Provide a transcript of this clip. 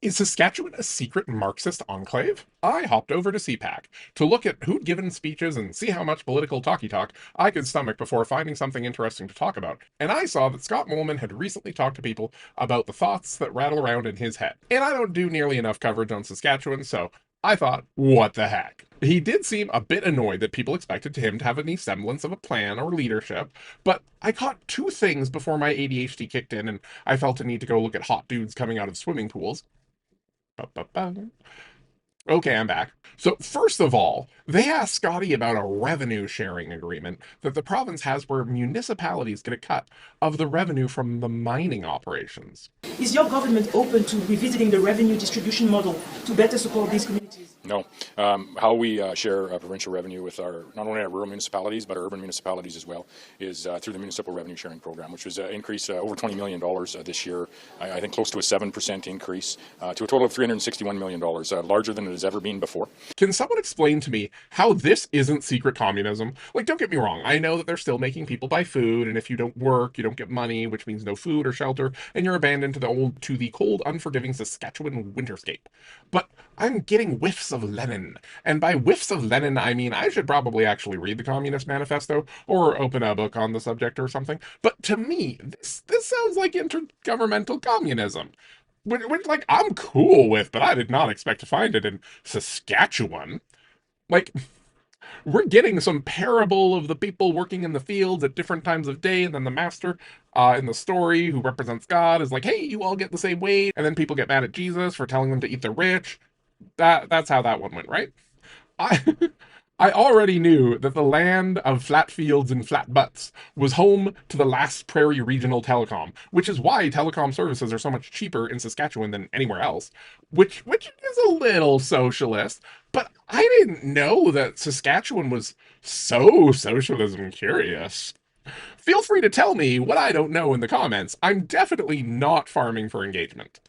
Is Saskatchewan a secret Marxist enclave? I hopped over to CPAC to look at who'd given speeches and see how much political talky talk I could stomach before finding something interesting to talk about. And I saw that Scott Moleman had recently talked to people about the thoughts that rattle around in his head. And I don't do nearly enough coverage on Saskatchewan, so I thought, what the heck? He did seem a bit annoyed that people expected him to have any semblance of a plan or leadership, but I caught two things before my ADHD kicked in and I felt a need to go look at hot dudes coming out of swimming pools. Ba-ba-ba. Okay, I'm back. So, first of all, they asked Scotty about a revenue sharing agreement that the province has where municipalities get a cut of the revenue from the mining operations. Is your government open to revisiting the revenue distribution model to better support these communities? No. How we share provincial revenue with our not only our rural municipalities but our urban municipalities as well is through the municipal revenue sharing program, which was an increase over $20 million this year. I think close to a 7% increase to a total of $361 million, larger than it has ever been before. Can someone explain to me how this isn't secret communism? Like, don't get me wrong, I know that they're still making people buy food, and if you don't work, you don't get money, which means no food or shelter, and you're abandoned to the cold, unforgiving Saskatchewan winterscape. But I'm getting whiffs of Lenin, and by whiffs of Lenin, I mean I should probably actually read the Communist Manifesto or open a book on the subject or something. But to me, this sounds like intergovernmental communism. Which, like, I'm cool with, but I did not expect to find it in Saskatchewan. Like, we're getting some parable of the people working in the fields at different times of day, and then the master in the story who represents God is like, hey, you all get the same wage, and then people get mad at Jesus for telling them to eat the rich. That's how that one went, right? I I already knew that the land of flat fields and flat butts was home to the last Prairie Regional Telecom, which is why telecom services are so much cheaper in Saskatchewan than anywhere else, which is a little socialist, but I didn't know that Saskatchewan was so socialism curious. Feel free to tell me what I don't know in the comments. I'm definitely not farming for engagement.